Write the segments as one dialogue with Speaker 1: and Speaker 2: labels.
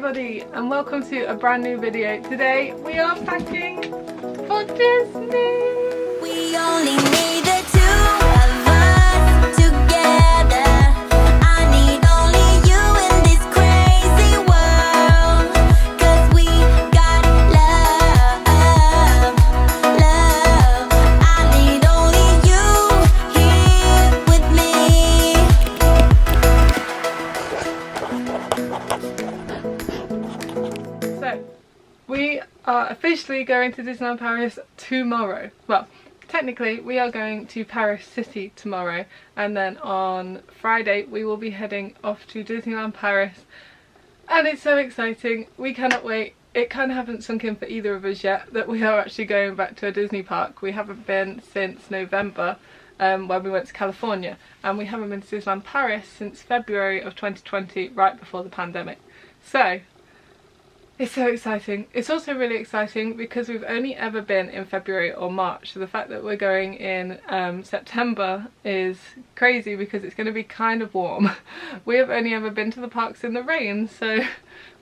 Speaker 1: everybody and welcome to a brand new video. Today we are packing for Disney.
Speaker 2: We only need the two of us together. I need only you in this crazy world. 'Cause we got love, love. I need only you here with me.
Speaker 1: So we are officially going to Disneyland Paris tomorrow. Well, technically we are going to Paris City tomorrow, and then on Friday we will be heading off to Disneyland Paris, and it's so exciting. We cannot wait. It kind of hasn't sunk in for either of us yet that we are actually going back to a Disney park. We haven't been since November when we went to California, and we haven't been to Disneyland Paris since February of 2020, right before the pandemic. So it's so exciting. It's also really exciting because we've only ever been in February or March, so the fact that we're going in September is crazy because it's going to be kind of warm. We have only ever been to the parks in the rain, so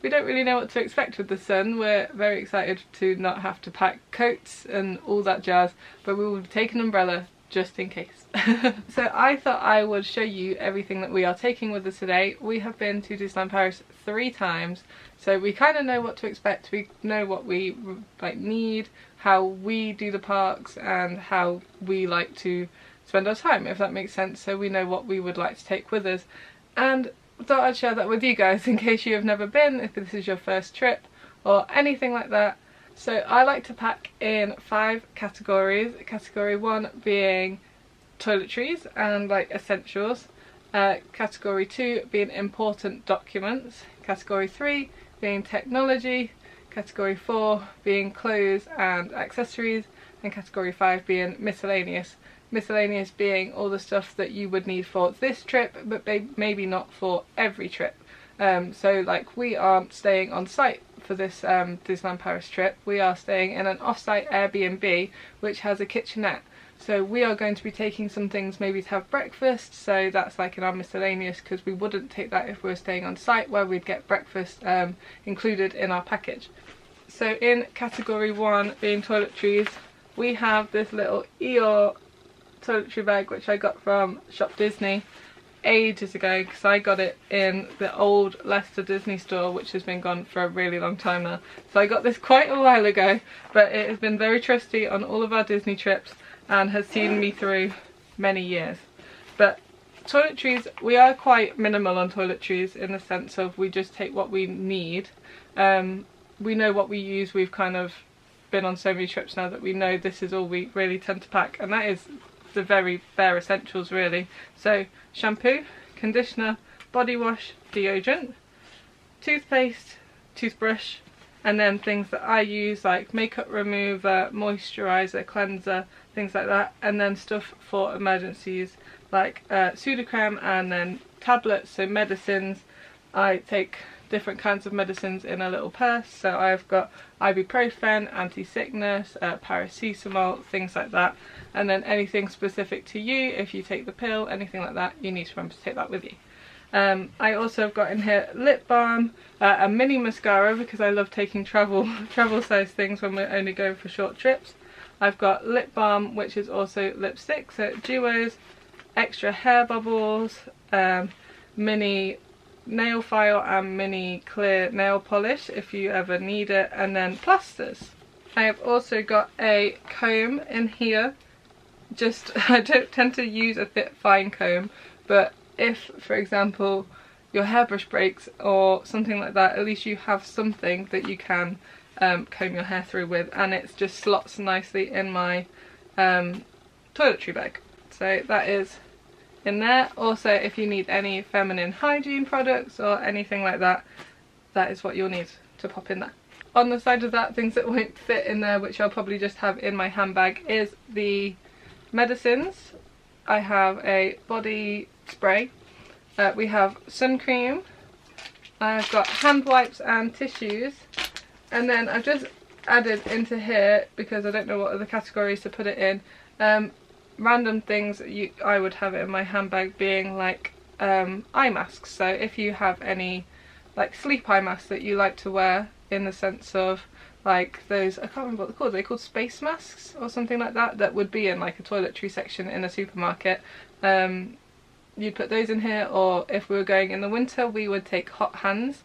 Speaker 1: we don't really know what to expect with the sun. We're very excited to not have to pack coats and all that jazz, but we will take an umbrella just in case. So I thought I would show you everything that we are taking with us today. We have been to Disneyland Paris 3 times, so we kind of know what to expect. We know what we need, how we do the parks, and how we like to spend our time, if that makes sense. So we know what we would like to take with us, and I thought I'd share that with you guys in case you have never been, if this is your first trip or anything like that. So I like to pack in 5 categories. Category 1 being toiletries and like essentials. Category 2 being important documents. Category 3 being technology. Category 4 being clothes and accessories. And category 5 being miscellaneous. Miscellaneous being all the stuff that you would need for this trip, but maybe not for every trip. So like we aren't staying on site for this Disneyland Paris trip. We are staying in an off-site Airbnb which has a kitchenette. So we are going to be taking some things maybe to have breakfast, so that's like in our miscellaneous, because we wouldn't take that if we were staying on site where we'd get breakfast included in our package. So in category 1 being toiletries, we have this little Eeyore toiletry bag which I got from Shop Disney ages ago, because I got it in the old Leicester Disney store, which has been gone for a really long time now. So I got this quite a while ago, but it has been very trusty on all of our Disney trips and has seen me through many years. But toiletries, we are quite minimal on toiletries in the sense of we just take what we need. We know what we use. We've kind of been on so many trips now that we know this is all we really tend to pack, and that is the very bare essentials really. So shampoo, conditioner, body wash, deodorant, toothpaste, toothbrush, and then things that I use like makeup remover, moisturiser, cleanser, things like that, and then stuff for emergencies like Sudocrem, and then tablets, so medicines. I take different kinds of medicines in a little purse, so I've got ibuprofen, anti-sickness, paracetamol, things like that. And then anything specific to you, if you take the pill, anything like that, you need to remember to take that with you. I also have got in here lip balm, a mini mascara because I love taking travel size things when we're only going for short trips. I've got lip balm, which is also lipstick, so duos, extra hair bubbles, mini nail file and mini clear nail polish if you ever need it, and then plasters. I have also got a comb in here. Just I don't tend to use a thick fine comb, but if for example your hairbrush breaks or something like that, at least you have something that you can comb your hair through with, and it just slots nicely in my toiletry bag. So that is in there. Also, if you need any feminine hygiene products or anything like that, that is what you'll need to pop in there. On the side of that, things that won't fit in there, which I'll probably just have in my handbag, is the medicines. I have a body spray, we have sun cream, I've got hand wipes and tissues, and then I've just added into here, because I don't know what other categories to put it in, random things I would have it in my handbag, being like eye masks. So if you have any like sleep eye masks that you like to wear, in the sense of like those, I can't remember what they're called, space masks or something like that, that would be in like a toiletry section in a supermarket. You'd put those in here, or if we were going in the winter we would take hot hands,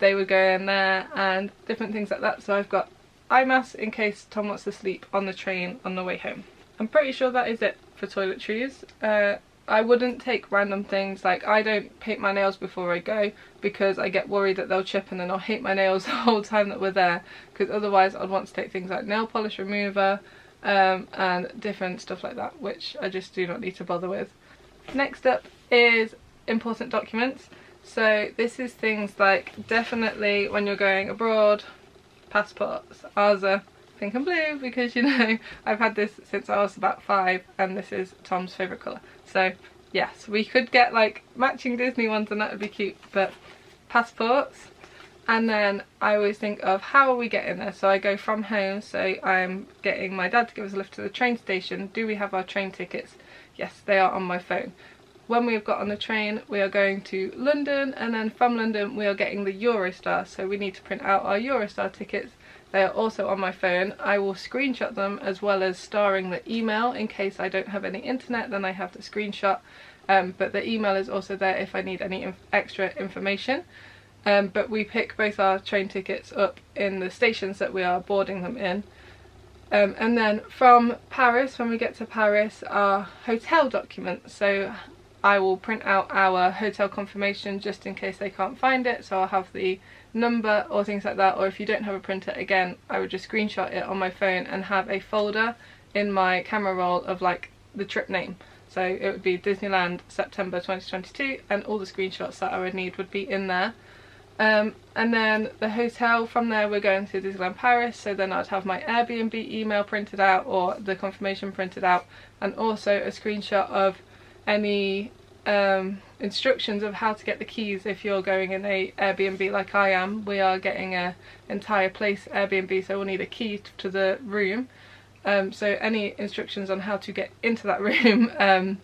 Speaker 1: they would go in there, and different things like that. So I've got eye masks in case Tom wants to sleep on the train on the way home. I'm pretty sure that is it for toiletries. I wouldn't take random things, like I don't paint my nails before I go because I get worried that they'll chip and then I'll hate my nails the whole time that we're there, because otherwise I'd want to take things like nail polish remover and different stuff like that, which I just do not need to bother with. Next up is important documents. So this is things like, definitely when you're going abroad, passports. Ours are pink and blue because, you know, I've had this since I was about 5 and this is Tom's favourite colour. So yes, we could get like matching Disney ones and that would be cute, but passports. And then I always think of how are we getting there. So I go from home, so I'm getting my dad to give us a lift to the train station. Do we have our train tickets? Yes, they are on my phone. When we have got on the train, we are going to London, and then from London we are getting the Eurostar, so we need to print out our Eurostar tickets. They are also on my phone. I will screenshot them, as well as starring the email in case I don't have any internet, then I have the screenshot. But the email is also there if I need any extra information. But we pick both our train tickets up in the stations that we are boarding them in. And then from Paris, when we get to Paris, our hotel documents. So I will print out our hotel confirmation just in case they can't find it, so I'll have the number or things like that. Or if you don't have a printer, again, I would just screenshot it on my phone and have a folder in my camera roll of like the trip name. So it would be Disneyland September 2022, and all the screenshots that I would need would be in there. And then the hotel, from there we're going to Disneyland Paris, so then I'd have my Airbnb email printed out or the confirmation printed out, and also a screenshot of any instructions of how to get the keys if you're going in a Airbnb like I am. We are getting a entire place Airbnb, so we'll need a key to the room. So any instructions on how to get into that room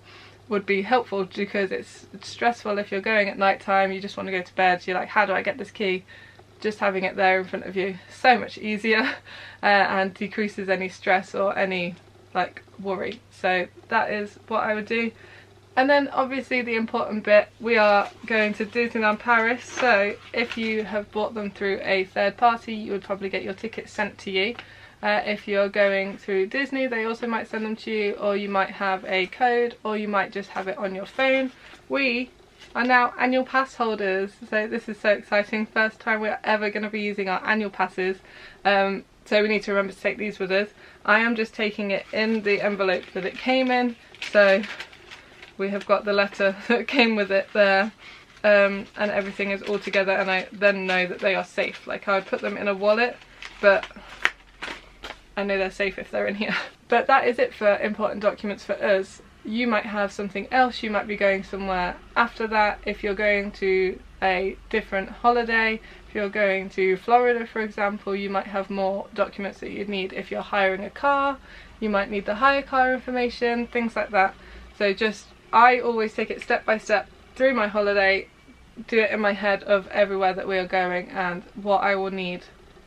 Speaker 1: would be helpful, because it's stressful if you're going at night time, you just want to go to bed, you're like, how do I get this key? Just having it there in front of you, so much easier, and decreases any stress or any like worry. So that is what I would do. And then obviously the important bit, we are going to Disneyland Paris, so if you have bought them through a third party, you would probably get your tickets sent to you. If you're going through Disney, they also might send them to you, or you might have a code, or you might just have it on your phone. We are now annual pass holders, so this is so exciting. First time we're ever going to be using our annual passes, so we need to remember to take these with us. I am just taking it in the envelope that it came in, so we have got the letter that came with it there, and everything is all together, and I then know that they are safe. Like, I would put them in a wallet, but I know they're safe if they're in here. But that is it for important documents for us. You might have something else, you might be going somewhere after that. If you're going to a different holiday, if you're going to Florida for example, you might have more documents that you'd need. If you're hiring a car, you might need the hire car information, things like that. So just, I always take it step by step through my holiday, do it in my head of everywhere that we are going and what I will need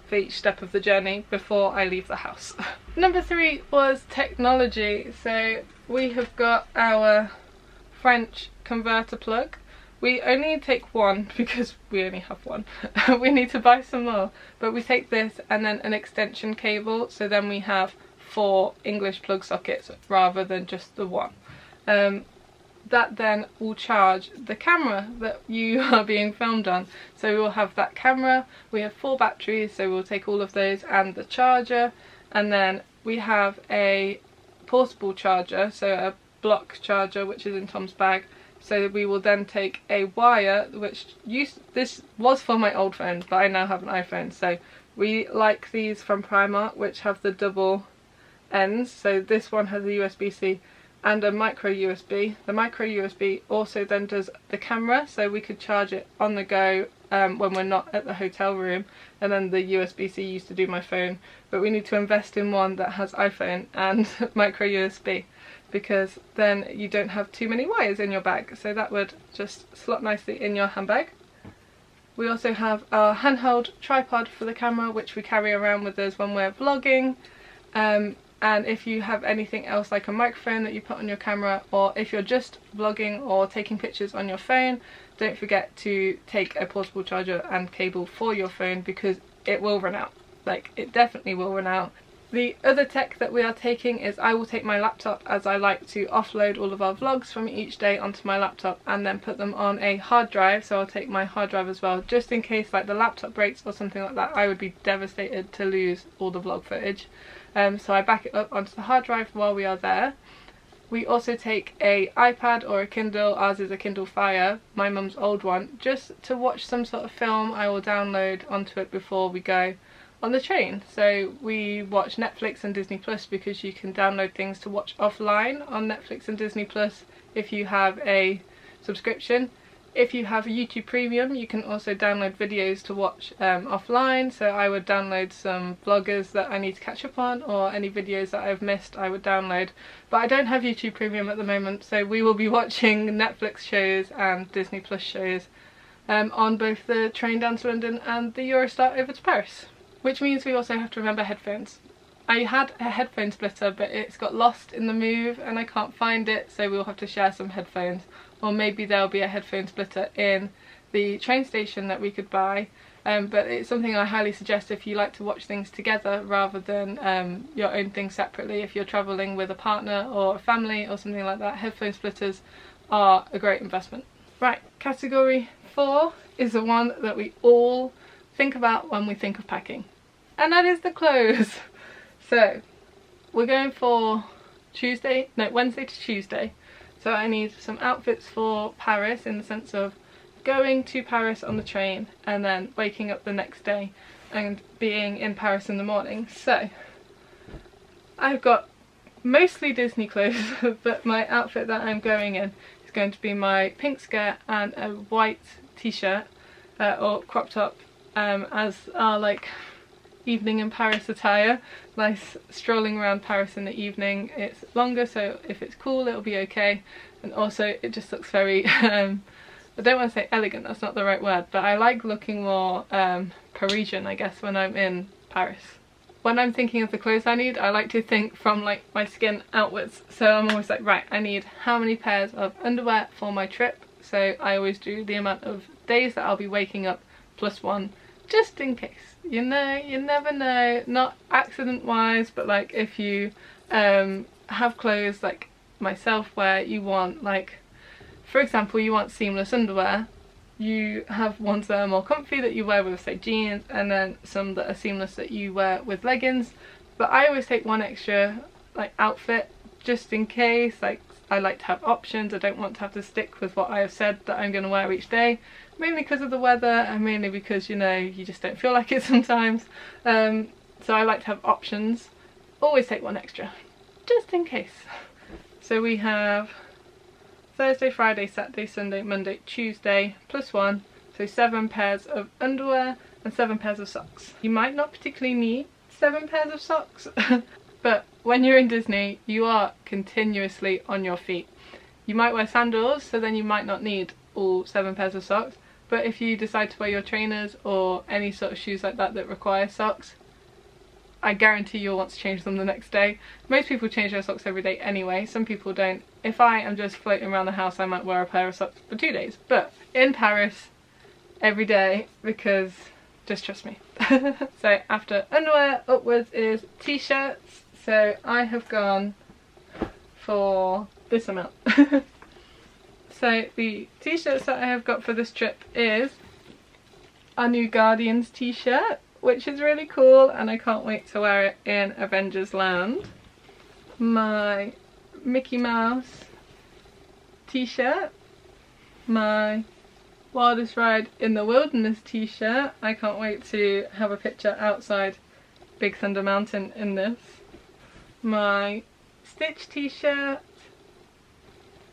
Speaker 1: for each step of the journey before I leave the house. Number 3 was technology. So we have got our French converter plug. We only take one because we only have one. We need to buy some more, but we take this and then an extension cable, so then we have 4 English plug sockets rather than just the one. That then will charge the camera that you are being filmed on. So we will have that camera, we have 4 batteries, so we'll take all of those and the charger, and then we have a portable charger, so a block charger which is in Tom's bag. So we will then take a wire, which this was for my old phone, but I now have an iPhone, so we like these from Primark which have the double ends. So this one has a USB-C and a micro USB. The micro USB also then does the camera, so we could charge it on the go when we're not at the hotel room, and then the USB-C used to do my phone, but we need to invest in one that has iPhone and micro USB, because then you don't have too many wires in your bag, so that would just slot nicely in your handbag. We also have our handheld tripod for the camera, which we carry around with us when we're vlogging. And if you have anything else like a microphone that you put on your camera, or if you're just vlogging or taking pictures on your phone, don't forget to take a portable charger and cable for your phone, because it will run out. Like, it definitely will run out. The other tech that we are taking is I will take my laptop, as I like to offload all of our vlogs from each day onto my laptop and then put them on a hard drive. So I'll take my hard drive as well, just in case like the laptop breaks or something like that. I would be devastated to lose all the vlog footage. So I back it up onto the hard drive while we are there. We also take a iPad or a Kindle. Ours is a Kindle Fire, my mum's old one, just to watch some sort of film I will download onto it before we go on the train. So we watch Netflix and Disney Plus, because you can download things to watch offline on Netflix and Disney Plus if you have a subscription. If you have YouTube Premium, you can also download videos to watch offline. So I would download some vloggers that I need to catch up on, or any videos that I've missed I would download. But I don't have YouTube Premium at the moment, so we will be watching Netflix shows and Disney Plus shows on both the train down to London and the Eurostar over to Paris. Which means we also have to remember headphones. I had a headphone splitter, but it's got lost in the move and I can't find it, so we'll have to share some headphones. Or maybe there'll be a headphone splitter in the train station that we could buy. But it's something I highly suggest if you like to watch things together rather than your own things separately. If you're travelling with a partner or a family or something like that, headphone splitters are a great investment. Right, category 4 is the one that we all think about when we think of packing. And that is the clothes. So we're going for Wednesday to Tuesday. So I need some outfits for Paris, in the sense of going to Paris on the train and then waking up the next day and being in Paris in the morning. So I've got mostly Disney clothes, but my outfit that I'm going in is going to be my pink skirt and a white t-shirt or crop top, as our like evening in Paris attire. Nice strolling around Paris in the evening. It's longer, so if it's cool it'll be okay, and also it just looks very I don't want to say elegant, that's not the right word, but I like looking more Parisian, I guess, when I'm in Paris. When I'm thinking of the clothes I need, I like to think from like my skin outwards. So I'm always like, right, I need how many pairs of underwear for my trip. So I always do the amount of days that I'll be waking up plus one, just in case. You know, you never know, not accident wise, but like if you have clothes like myself where you want, like for example, you want seamless underwear, you have ones that are more comfy that you wear with say jeans, and then some that are seamless that you wear with leggings. But I always take one extra like outfit just in case. Like, I like to have options. I don't want to have to stick with what I have said that I'm going to wear each day, mainly because of the weather and mainly because, you know, you just don't feel like it sometimes. So I like to have options. Always take one extra, just in case. So we have Thursday, Friday, Saturday, Sunday, Monday, Tuesday, plus one. So 7 pairs of underwear and 7 pairs of socks. You might not particularly need 7 pairs of socks, but when you're in Disney, you are continuously on your feet. You might wear sandals, so then you might not need all 7 pairs of socks, but if you decide to wear your trainers or any sort of shoes like that that require socks, I guarantee you'll want to change them the next day. Most people change their socks every day anyway, some people don't. If I am just floating around the house, I might wear a pair of socks for 2 days, but in Paris, every day, because just trust me. So after underwear, upwards is t-shirts. So I have gone for this amount. So the t-shirts that I have got for this trip is our new Guardians t-shirt, which is really cool and I can't wait to wear it in Avengers Land. My Mickey Mouse t-shirt. My Wildest Ride in the Wilderness t-shirt. I can't wait to have a picture outside Big Thunder Mountain in this. My Stitch t-shirt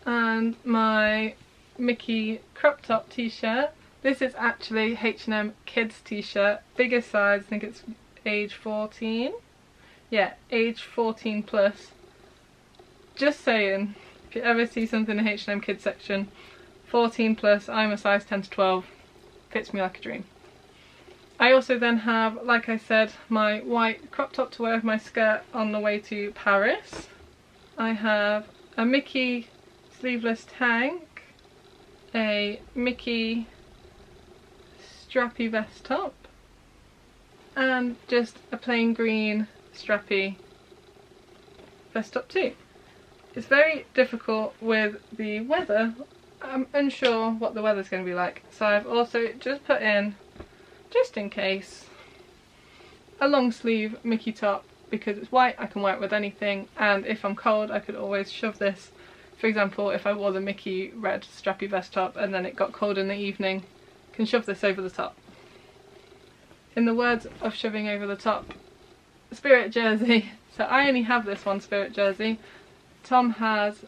Speaker 1: and my Mickey crop top t-shirt. This is actually H&M kids t-shirt, biggest size, I think it's age 14. Yeah, age 14 plus. Just saying, if you ever see something in the H&M kids section, 14 plus, I'm a size 10 to 12. fits me like a dream. I also then have, like I said, my white crop top to wear with my skirt on the way to Paris. I have a Mickey sleeveless tank, a Mickey strappy vest top, and just a plain green strappy vest top too. It's very difficult with the weather. I'm unsure what the weather's going to be like, so I've also just put in, just in case, a long sleeve Mickey top because it's white, I can wear it with anything, and if I'm cold I could always shove this. For example, if I wore the Mickey red strappy vest top and then it got cold in the evening, I can shove this over the top. In the words of shoving over the top, Spirit jersey. So I only have this one Spirit jersey. Tom has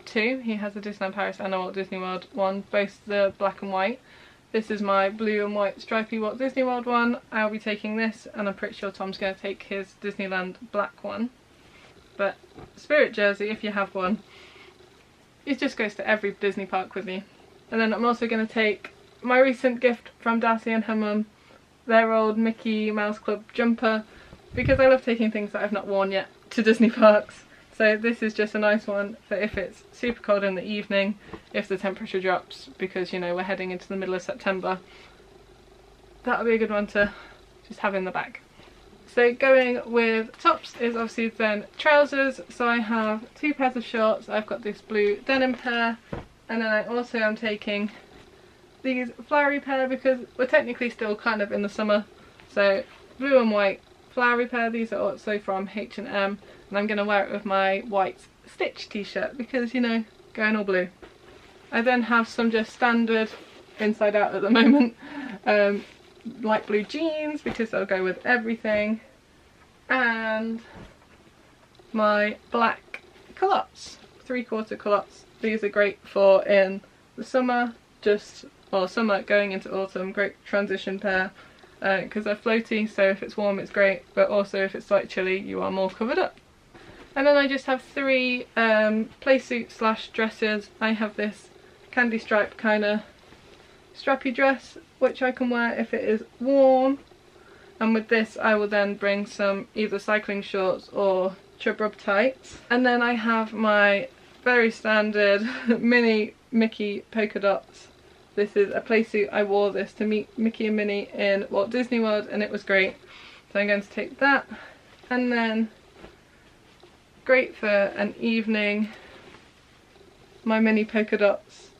Speaker 1: two. He has a Disneyland Paris and a Walt Disney World one, both the black and white. This is my blue and white stripy Walt Disney World one. I'll be taking this, and I'm pretty sure Tom's going to take his Disneyland black one. But Spirit jersey, if you have one, it just goes to every Disney park with you. And then I'm also going to take my recent gift from Darcy and her mum, their old Mickey Mouse Club jumper, because I love taking things that I've not worn yet to Disney parks. So this is just a nice one for if it's super cold in the evening, if the temperature drops, because you know we're heading into the middle of September. That'll be a good one to just have in the bag. So going with tops is obviously then trousers. So I have two pairs of shorts. I've got this blue denim pair, and then I also am taking these flowery pair because we're technically still kind of in the summer. So blue and white flowery pair. These are also from H&M, and I'm going to wear it with my white Stitch t-shirt because, you know, going all blue. I then have some just standard inside out at the moment light blue jeans because they'll go with everything, and my black culottes, 3/4 culottes. These are great for in the summer, summer going into autumn. Great transition pair because they're floaty, so if it's warm it's great, but also if it's slightly chilly you are more covered up. And then I just have three play suits slash dresses. I have this candy stripe kind of strappy dress which I can wear if it is warm, and with this I will then bring some either cycling shorts or chub rub tights. And then I have my very standard mini Mickey polka dots. This is a play suit. I wore this to meet Mickey and Minnie in Walt Disney World and it was great, so I'm going to take that. And then great for an evening, my mini polka dots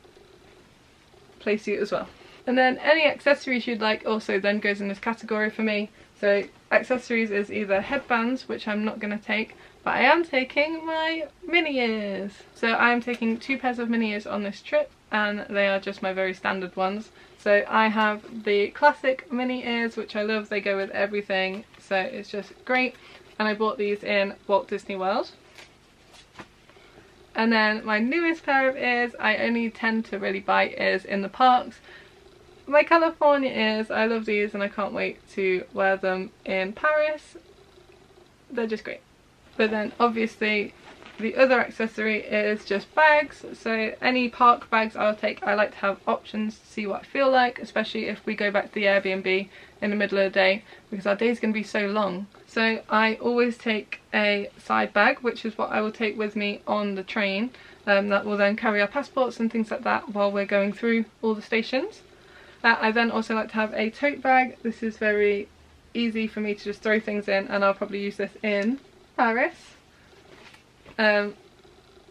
Speaker 1: play suit as well. And then any accessories you'd like also then goes in this category for me. So accessories is either headbands, which I'm not going to take, but I am taking my mini ears. So I am taking two pairs of mini ears on this trip, and they are just my very standard ones. So I have the classic mini ears, which I love. They go with everything, so it's just great. And I bought these in Walt Disney World. And then my newest pair of ears, I only tend to really buy ears in the parks. My California ears, I love these and I can't wait to wear them in Paris. They're just great. But then obviously the other accessory is just bags. So any park bags I'll take. I like to have options to see what I feel like, especially if we go back to the Airbnb in the middle of the day, because our day's going to be so long. So I always take a side bag, which is what I will take with me on the train. That will then carry our passports and things like that while we're going through all the stations. I then also like to have a tote bag. This is very easy for me to just throw things in, and I'll probably use this in Paris. But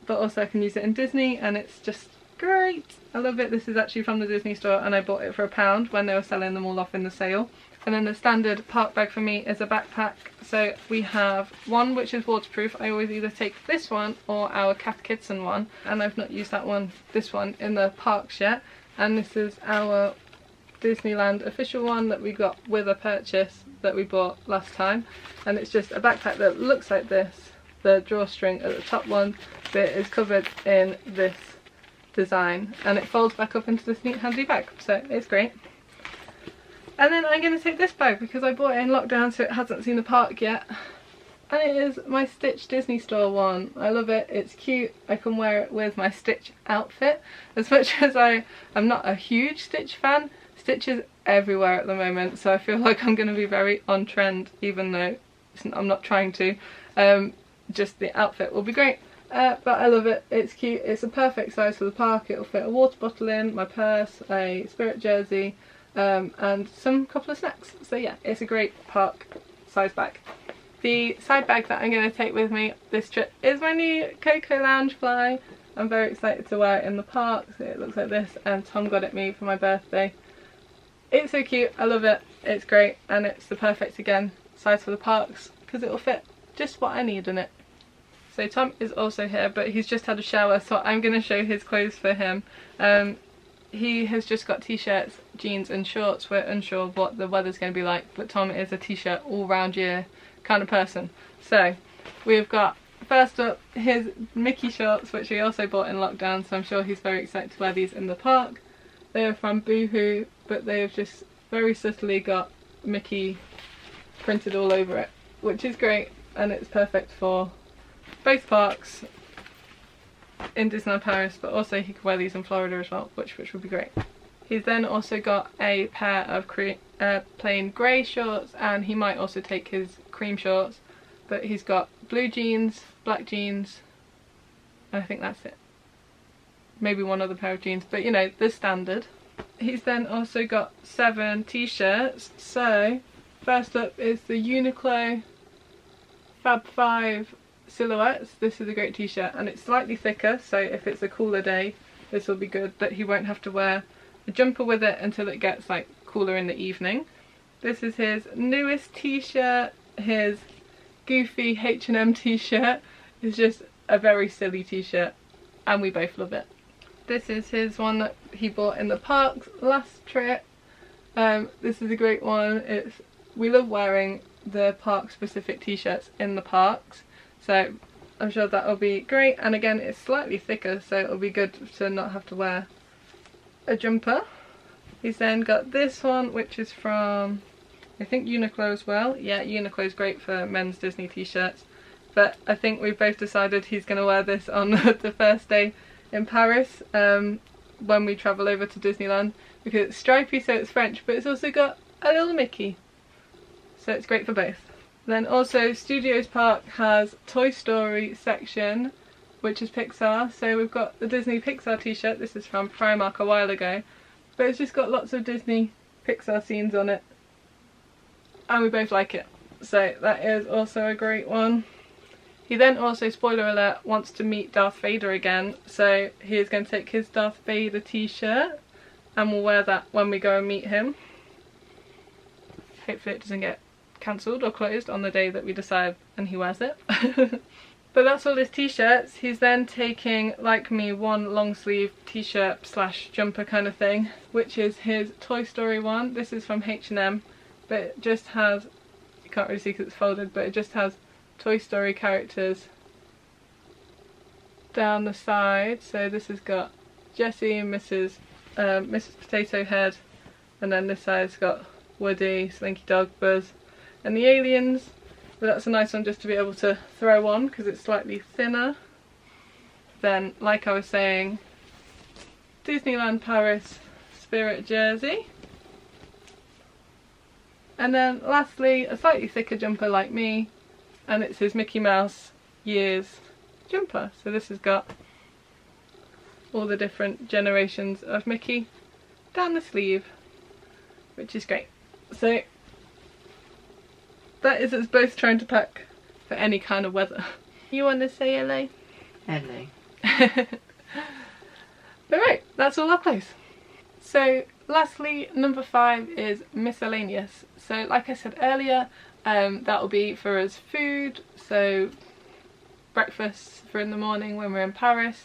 Speaker 1: also I can use it in Disney and it's just great. I love it. This is actually from the Disney store and I bought it for £1 when they were selling them all off in the sale. And then the standard park bag for me is a backpack. So we have one which is waterproof. I always either take this one or our Cath Kidston one, and I've not used this one in the parks yet. And this is our Disneyland official one that we got with a purchase that we bought last time, and it's just a backpack that looks like this. The drawstring at the top one bit is covered in this design and it folds back up into this neat handy bag, so it's great. And then I'm going to take this bag because I bought it in lockdown, so it hasn't seen the park yet, and it is my Stitch Disney Store one. I love it, it's cute. I can wear it with my Stitch outfit. As much as I am not a huge Stitch fan, stitches everywhere at the moment, so I feel like I'm going to be very on trend, even though I'm not trying to. Just the outfit will be great. But I love it, it's cute, it's a perfect size for the park. It'll fit a water bottle in, my purse, a spirit jersey, and some couple of snacks. So yeah, it's a great park size bag. The side bag that I'm going to take with me this trip is my new Coco Lounge fly. I'm very excited to wear it in the park. So it looks like this, and Tom got it me for my birthday. It's so cute, I love it, it's great, and it's the perfect, again, size for the parks because it'll fit just what I need in it. So Tom is also here, but he's just had a shower, so I'm going to show his clothes for him. He has just got t-shirts, jeans and shorts. We're unsure what the weather's going to be like, but Tom is a t-shirt all round year kind of person. So we've got, first up, his Mickey shorts, which he also bought in lockdown, so I'm sure he's very excited to wear these in the park. They are from Boohoo, but they have just very subtly got Mickey printed all over it, which is great, and it's perfect for both parks in Disneyland Paris, but also he could wear these in Florida as well, which would be great. He's then also got a pair of plain grey shorts, and he might also take his cream shorts, but he's got blue jeans, black jeans, and I think that's it. Maybe one other pair of jeans, but you know, the standard. He's then also got 7 t-shirts. So first up is the Uniqlo Fab 5 silhouettes. This is a great t-shirt, and it's slightly thicker, so if it's a cooler day this will be good, but he won't have to wear a jumper with it until it gets like cooler in the evening. This is his newest t-shirt. His goofy H&M t-shirt is just a very silly t-shirt, and we both love it. This is his one that he bought in the parks last trip. This is a great one. We love wearing the park specific t-shirts in the parks, so I'm sure that will be great. And again, it's slightly thicker, so it'll be good to not have to wear a jumper. He's then got this one, which is from, I think, Uniqlo as well. Yeah, Uniqlo is great for men's Disney t-shirts, but I think we've both decided he's going to wear this on the first day in Paris, when we travel over to Disneyland, because it's stripy, so it's French, but it's also got a little Mickey, so it's great for both. Then also Studios Park has Toy Story section, which is Pixar, so we've got the Disney Pixar t-shirt. This is from Primark a while ago, but it's just got lots of Disney Pixar scenes on it, and we both like it, so that is also a great one. He then also, spoiler alert, wants to meet Darth Vader again, so he is going to take his Darth Vader t-shirt and we'll wear that when we go and meet him. Hopefully it doesn't get cancelled or closed on the day that we decide and he wears it. But that's all his t-shirts. He's then taking, like me, one long sleeve t-shirt slash jumper kind of thing, which is his Toy Story one. This is from H&M, but it just has, you can't really see because it's folded, but it just has Toy Story characters down the side. So this has got Jessie and Mrs. Potato Head, and then this side's got Woody, Slinky Dog, Buzz and the aliens. But that's a nice one just to be able to throw on because it's slightly thinner. Then, like I was saying, Disneyland Paris spirit jersey. And then lastly, a slightly thicker jumper like me, and it's his Mickey Mouse Years jumper. So this has got all the different generations of Mickey down the sleeve, which is great. So that is us both trying to pack for any kind of weather. You want to say hello?
Speaker 3: Hello.
Speaker 1: But right, that's all our clothes. So lastly, number 5 is miscellaneous. So like I said earlier, that will be for us food, so breakfast for in the morning when we're in Paris,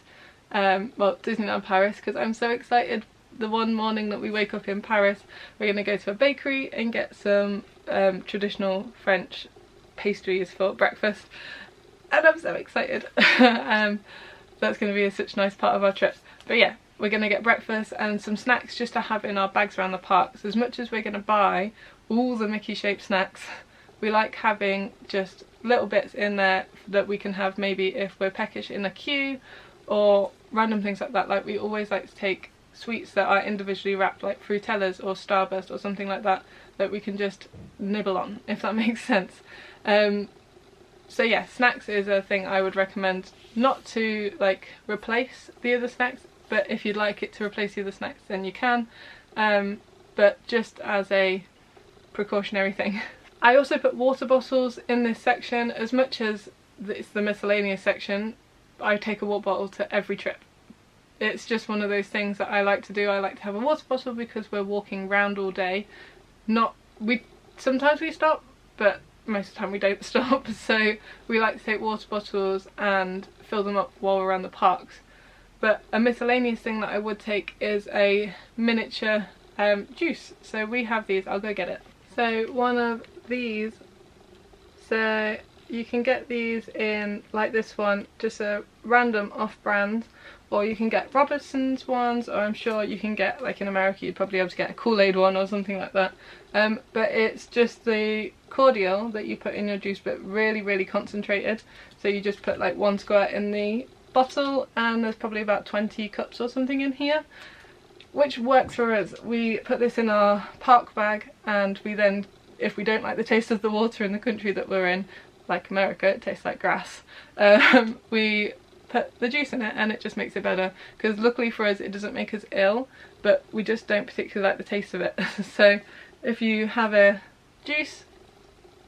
Speaker 1: well, Disneyland Paris, because I'm so excited. The one morning that we wake up in Paris, we're going to go to a bakery and get some traditional French pastries for breakfast, and I'm so excited. That's going to be such a nice part of our trip. But yeah, we're going to get breakfast and some snacks just to have in our bags around the park. So as much as we're going to buy all the Mickey shaped snacks, we like having just little bits in there that we can have maybe if we're peckish in a queue, or random things like that. Like we always like to take sweets that are individually wrapped, like Frutellas or Starburst or something like that, that we can just nibble on, if that makes sense. So yeah, snacks is a thing I would recommend, not to like replace the other snacks, but if you'd like it to replace the other snacks then you can, but just as a precautionary thing. I also put water bottles in this section. As much as it's the miscellaneous section, I take a water bottle to every trip. It's just one of those things that I like to do. I like to have a water bottle because we're walking around all day. Sometimes we stop, but most of the time we don't stop, so we like to take water bottles and fill them up while we're around the parks. But a miscellaneous thing that I would take is a miniature juice. So we have these, I'll go get it. So one of these, so you can get these in, like this one, just a random off-brand, or you can get Robertson's ones, or I'm sure you can get, like in America you'd probably be able to get a Kool-Aid one or something like that. But it's just the cordial that you put in your juice, but really concentrated. So you just put like 1 squirt in the bottle, and there's probably about 20 cups or something in here, which works for us. We put this in our park bag, and we then, if we don't like the taste of the water in the country that we're in, like America, it tastes like grass, we put the juice in it and it just makes it better, because luckily for us it doesn't make us ill, but we just don't particularly like the taste of it. So if you have a juice,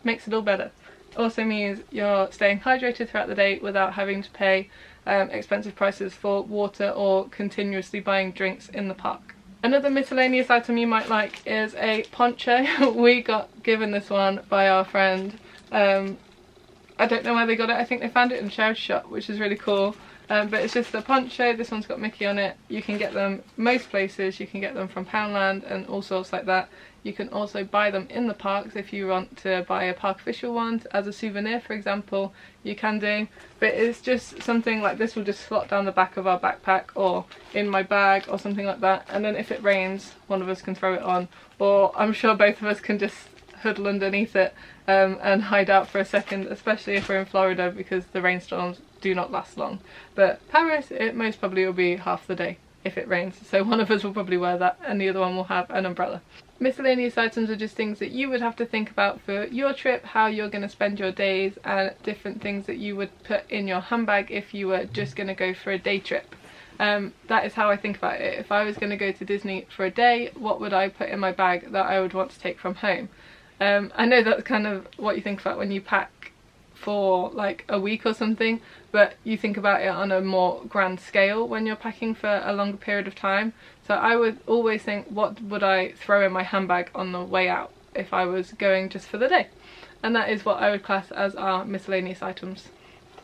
Speaker 1: makes it all better. Also means you're staying hydrated throughout the day without having to pay expensive prices for water or continuously buying drinks in the park. Another miscellaneous item you might like is a poncho. We got given this one by our friend. I don't know where they got it. I think they found it in a charity shop, which is really cool. But it's just a poncho. This one's got Mickey on it. You can get them most places. You can get them from Poundland and all sorts like that. You can also buy them in the parks if you want to buy a park official one as a souvenir, for example. You can do. But it's just something like this will just slot down the back of our backpack or in my bag or something like that. And then if it rains, one of us can throw it on, or I'm sure both of us can just huddle underneath it and hide out for a second, especially if we're in Florida, because the rainstorms do not last long. But Paris, it most probably will be half the day if it rains, so one of us will probably wear that and the other one will have an umbrella. Miscellaneous items are just things that you would have to think about for your trip, how you're going to spend your days, and different things that you would put in your handbag if you were just going to go for a day trip. That is how I think about it. If I was going to go to Disney for a day, what would I put in my bag that I would want to take from home? I know that's kind of what you think about when you pack for like a week or something, but you think about it on a more grand scale when you're packing for a longer period of time. So I would always think, what would I throw in my handbag on the way out if I was going just for the day? And that is what I would class as our miscellaneous items.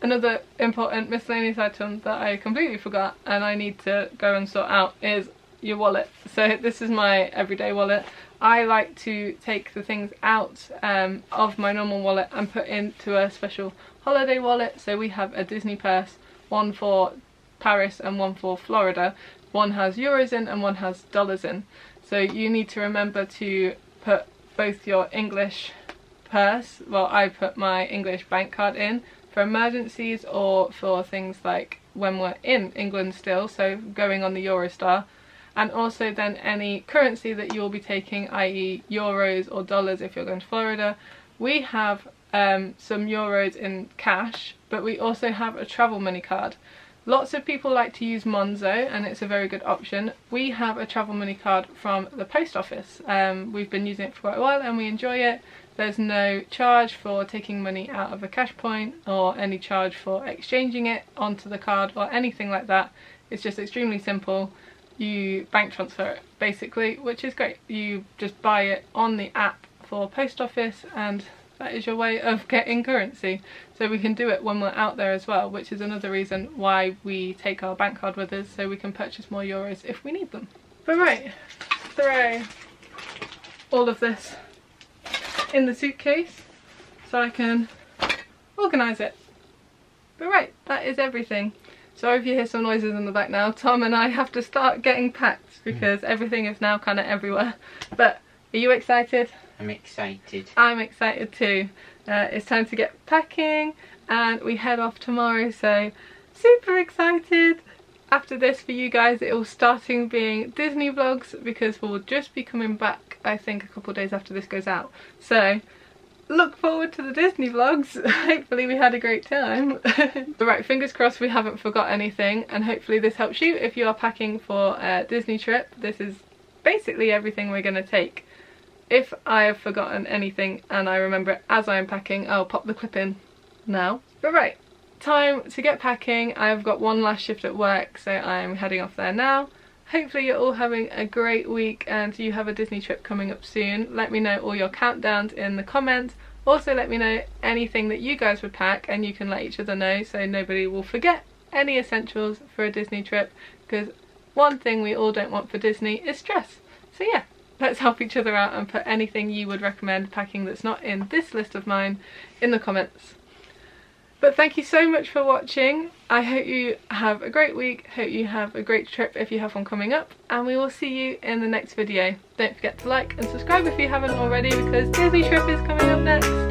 Speaker 1: Another important miscellaneous item that I completely forgot and I need to go and sort out is your wallet. So this is my everyday wallet. I like to take the things out of my normal wallet and put into a special holiday wallet. So we have a Disney purse, one for Paris and one for Florida. One has euros in and one has dollars in. So you need to remember to put both your English purse, well I put my English bank card in for emergencies or for things like when we're in England still, so going on the Eurostar. And also then any currency that you'll be taking, i.e. euros or dollars if you're going to Florida. We have some euros in cash, but we also have a travel money card. Lots of people like to use Monzo and it's a very good option. We have a travel money card from the post office. We've been using it for quite a while and we enjoy it. There's no charge for taking money out of a cash point or any charge for exchanging it onto the card or anything like that. It's just extremely simple. You bank transfer it basically, which is great. You just buy it on the app for post office and that is your way of getting currency. So we can do it when we're out there as well, which is another reason why we take our bank card with us, so we can purchase more euros if we need them. But right, throw all of this in the suitcase so I can organise it. But right, that is everything. Sorry if you hear some noises in the back now. Tom and I have to start getting packed because everything is now kind of everywhere. But are you excited?
Speaker 3: I'm excited.
Speaker 1: I'm excited too. It's time to get packing and we head off tomorrow, so super excited. after this for you guys it will starting being Disney vlogs, because we'll just be coming back I think a couple of days after this goes out. So look forward to the Disney vlogs. Hopefully we had a great time. But right, fingers crossed we haven't forgot anything, and hopefully this helps you if you are packing for a Disney trip. This is basically everything we're going to take. If I have forgotten anything and I remember it as I am packing, I'll pop the clip in now. But right, time to get packing. I've got one last shift at work, so I'm heading off there now. Hopefully you're all having a great week and you have a Disney trip coming up soon. Let me know all your countdowns in the comments. Also let me know anything that you guys would pack, and you can let each other know so nobody will forget any essentials for a Disney trip, because one thing we all don't want for Disney is stress. So yeah, let's help each other out and put anything you would recommend packing that's not in this list of mine in the comments. But thank you so much for watching. I hope you have a great week, hope you have a great trip if you have one coming up, and we will see you in the next video. Don't forget to like and subscribe if you haven't already, because Disney trip is coming up next.